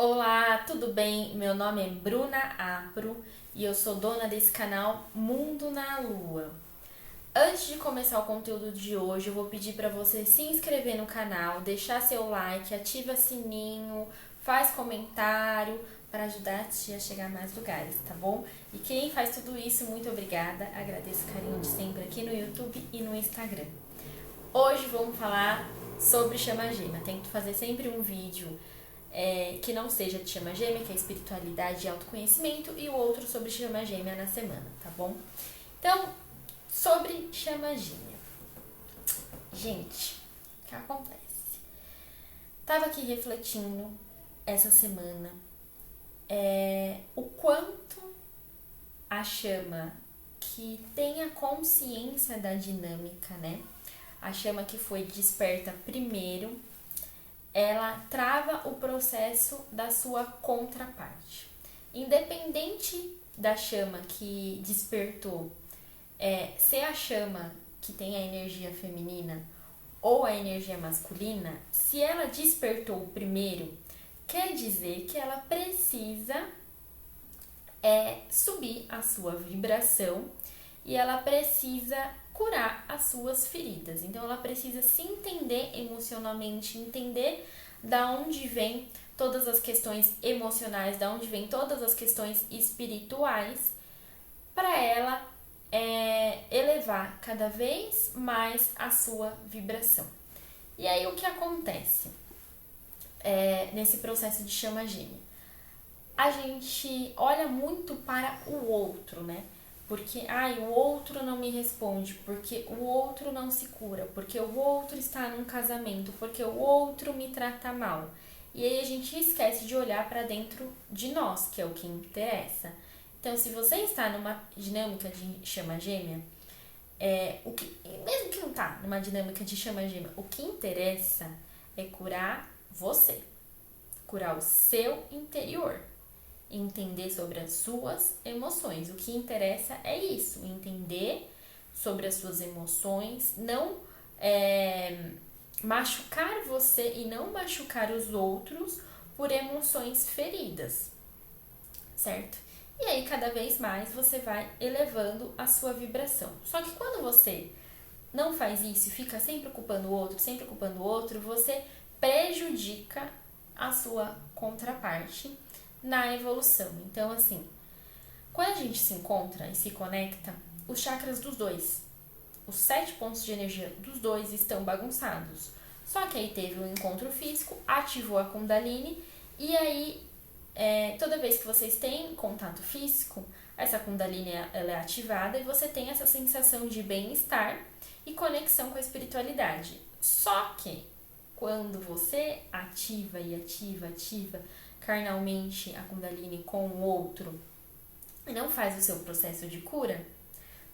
Olá, tudo bem? Meu nome é Bruna Apro e eu sou dona desse canal Mundo na Lua. Antes de começar o conteúdo de hoje, eu vou pedir para você se inscrever no canal, deixar seu like, ativa sininho, faz comentário para ajudar a tia a chegar a mais lugares, tá bom? E quem faz tudo isso, muito obrigada. Agradeço o carinho de sempre aqui no YouTube e no Instagram. Hoje vamos falar sobre chama gêmea. Tento fazer sempre um vídeo que não seja de chama gêmea, que é espiritualidade e autoconhecimento, e o outro sobre chama gêmea na semana, tá bom? Então, sobre chama gêmea. Gente, o que acontece? Tava aqui refletindo essa semana o quanto a chama que tem a consciência da dinâmica, né? A chama que foi desperta primeiro, ela trava o processo da sua contraparte. Independente da chama que despertou ser a chama que tem a energia feminina ou a energia masculina, se ela despertou primeiro, quer dizer que ela precisa subir a sua vibração e ela precisa curar as suas feridas. Então ela precisa se entender emocionalmente, entender da onde vem todas as questões emocionais, da onde vem todas as questões espirituais, para ela elevar cada vez mais a sua vibração. E aí o que acontece nesse processo de chama gêmea? A gente olha muito para o outro, né? Porque, o outro não me responde, porque o outro não se cura, porque o outro está num casamento, porque o outro me trata mal. E aí a gente esquece de olhar para dentro de nós, que é o que interessa. Então, se você está numa dinâmica de chama gêmea, mesmo que não está numa dinâmica de chama gêmea, o que interessa é curar você, curar o seu interior. Entender sobre as suas emoções. O que interessa é isso, entender sobre as suas emoções, não machucar você e não machucar os outros por emoções feridas, certo? E aí, cada vez mais, você vai elevando a sua vibração. Só que quando você não faz isso e fica sempre culpando o outro, você prejudica a sua contraparte na evolução. Então, assim, quando a gente se encontra e se conecta, os chakras dos dois, os 7 pontos de energia dos dois estão bagunçados. Só que aí teve um encontro físico, ativou a Kundalini, e aí toda vez que vocês têm contato físico, essa Kundalini ela é ativada e você tem essa sensação de bem-estar e conexão com a espiritualidade. Só que quando você ativa carnalmente a Kundalini com o outro e não faz o seu processo de cura,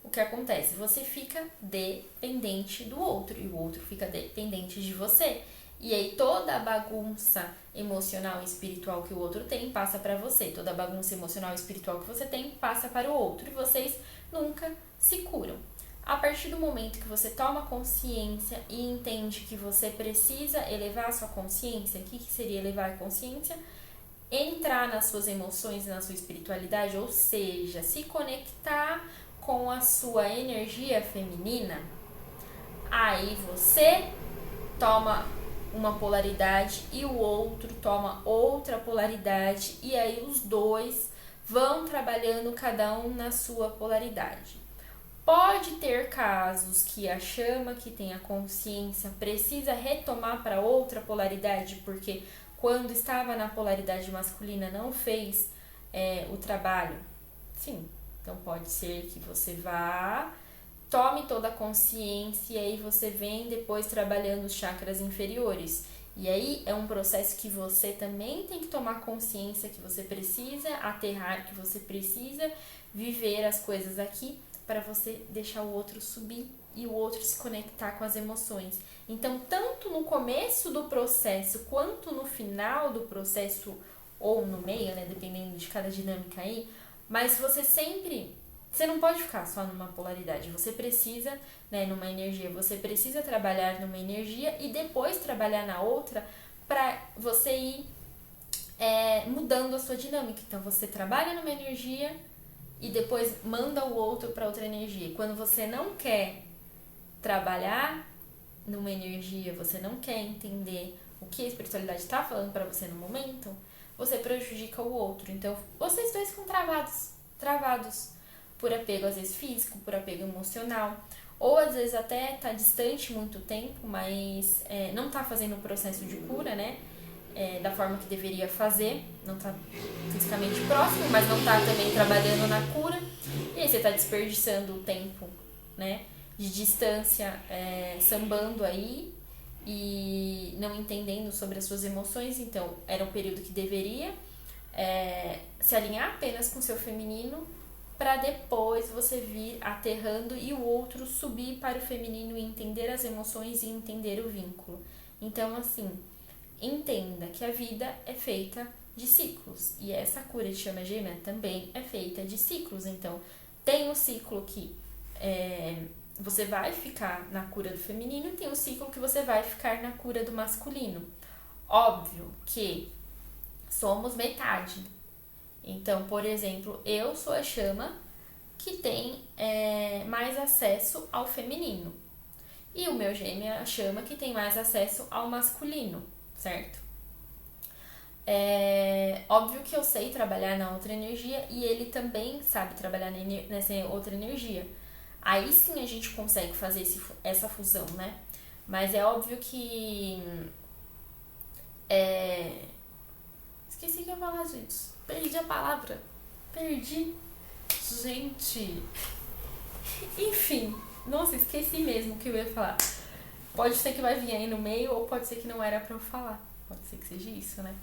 o que acontece? Você fica dependente do outro e o outro fica dependente de você. E aí toda a bagunça emocional e espiritual que o outro tem passa para você. Toda a bagunça emocional e espiritual que você tem passa para o outro e vocês nunca se curam. A partir do momento que você toma consciência e entende que você precisa elevar a sua consciência, o que seria elevar a consciência? Entrar nas suas emoções e na sua espiritualidade, ou seja, se conectar com a sua energia feminina, aí você toma uma polaridade e o outro toma outra polaridade, e aí os dois vão trabalhando cada um na sua polaridade. Pode ter casos que a chama que tem a consciência precisa retomar para outra polaridade, porque quando estava na polaridade masculina não fez o trabalho. Sim, então pode ser que você vá, tome toda a consciência e aí você vem depois trabalhando os chakras inferiores. E aí é um processo que você também tem que tomar consciência que você precisa aterrar, que você precisa viver as coisas aqui para você deixar o outro subir e o outro se conectar com as emoções. Então, tanto no começo do processo quanto no final do processo, ou no meio, né, dependendo de cada dinâmica aí, mas você não pode ficar só numa polaridade, você precisa, numa energia, você precisa trabalhar numa energia e depois trabalhar na outra para você ir mudando a sua dinâmica. Então você trabalha numa energia e depois manda o outro para outra energia. Quando você não quer trabalhar numa energia, você não quer entender o que a espiritualidade está falando para você no momento, você prejudica o outro. Então vocês dois ficam travados por apego, às vezes físico, por apego emocional, ou às vezes até tá distante muito tempo, mas não tá fazendo o processo de cura, né? Da forma que deveria fazer, não tá fisicamente próximo, mas não tá também trabalhando na cura, e aí você tá desperdiçando o tempo, né, de distância, sambando aí e não entendendo sobre as suas emoções. Então era um período que deveria se alinhar apenas com o seu feminino, para depois você vir aterrando e o outro subir para o feminino e entender as emoções e entender o vínculo. Então, assim, entenda que a vida é feita de ciclos, e essa cura de chama gêmea também é feita de ciclos. Então, tem o ciclo que você vai ficar na cura do feminino e tem o ciclo que você vai ficar na cura do masculino. Óbvio que somos metade. Então, por exemplo, eu sou a chama que tem mais acesso ao feminino. E o meu gêmeo é a chama que tem mais acesso ao masculino, certo? Óbvio que eu sei trabalhar na outra energia e ele também sabe trabalhar nessa outra energia. Aí sim a gente consegue fazer essa fusão, né? Mas é óbvio que... Esqueci o que eu ia falar, gente. Perdi a palavra. Gente. Enfim. Nossa, esqueci mesmo o que eu ia falar. Pode ser que vai vir aí no meio, ou pode ser que não era pra eu falar. Pode ser que seja isso, né?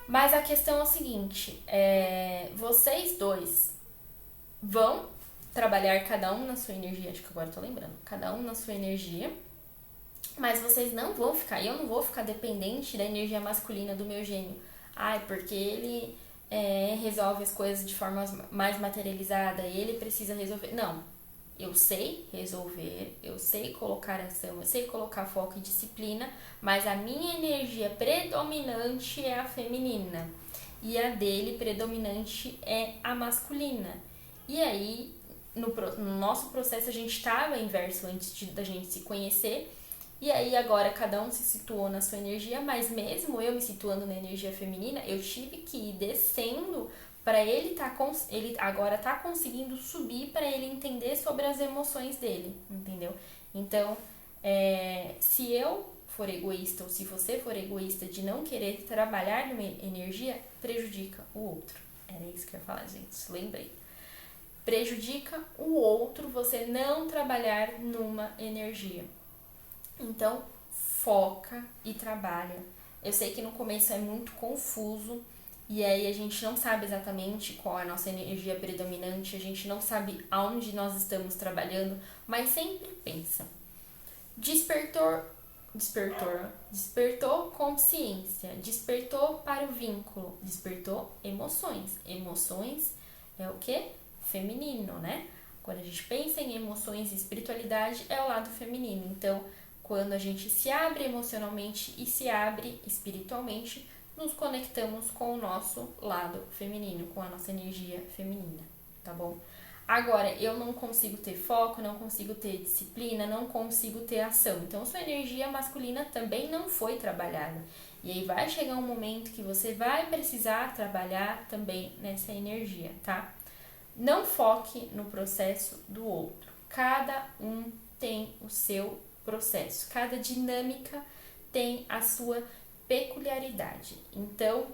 Mas a questão é o seguinte. Vocês dois vão trabalhar cada um na sua energia. Acho que agora eu tô lembrando. Cada um na sua energia. Mas vocês não vão ficar... Eu não vou ficar dependente da energia masculina do meu gêmeo. Porque ele resolve as coisas de forma mais materializada, ele precisa resolver. Não, eu sei resolver, eu sei colocar ação, eu sei colocar foco e disciplina, mas a minha energia predominante é a feminina e a dele predominante é a masculina. E aí, no nosso processo, a gente estava inverso antes da gente se conhecer. E aí agora cada um se situou na sua energia, mas mesmo eu me situando na energia feminina, eu tive que ir descendo para ele ele agora tá conseguindo subir para ele entender sobre as emoções dele, entendeu? Então, se eu for egoísta ou se você for egoísta de não querer trabalhar numa energia, prejudica o outro. Era isso que eu ia falar, gente, lembrei. Prejudica o outro você não trabalhar numa energia. Então, foca e trabalha. Eu sei que no começo é muito confuso e aí a gente não sabe exatamente qual é a nossa energia predominante, a gente não sabe aonde nós estamos trabalhando, mas sempre pensa. Despertou consciência, despertou para o vínculo, despertou emoções. Emoções é o quê? Feminino, né? Quando a gente pensa em emoções e espiritualidade, é o lado feminino. Então, quando a gente se abre emocionalmente e se abre espiritualmente, nos conectamos com o nosso lado feminino, com a nossa energia feminina, tá bom? Agora, eu não consigo ter foco, não consigo ter disciplina, não consigo ter ação. Então, sua energia masculina também não foi trabalhada. E aí vai chegar um momento que você vai precisar trabalhar também nessa energia, tá? Não foque no processo do outro. Cada um tem o seu processo. Cada dinâmica tem a sua peculiaridade. Então,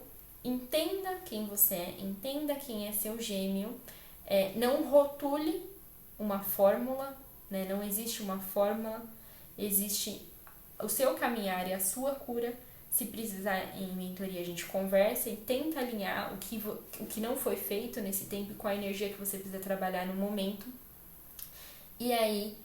entenda quem você é, entenda quem é seu gêmeo. Não rotule uma fórmula, né? Não existe uma fórmula, existe o seu caminhar e a sua cura. Se precisar em mentoria, a gente conversa e tenta alinhar o que não foi feito nesse tempo com a energia que você precisa trabalhar no momento. E aí,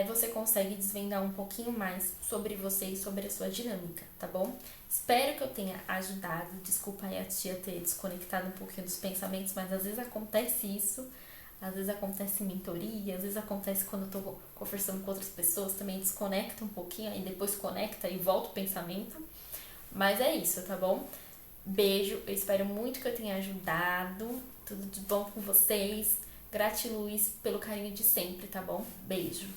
você consegue desvendar um pouquinho mais sobre você e sobre a sua dinâmica, tá bom? Espero que eu tenha ajudado. Desculpa aí a tia ter desconectado um pouquinho dos pensamentos, mas às vezes acontece isso. Às vezes acontece em mentoria, às vezes acontece quando eu tô conversando com outras pessoas, também desconecta um pouquinho, aí depois conecta e volta o pensamento. Mas é isso, tá bom? Beijo, eu espero muito que eu tenha ajudado. Tudo de bom com vocês. Gratiluz pelo carinho de sempre, tá bom? Beijo.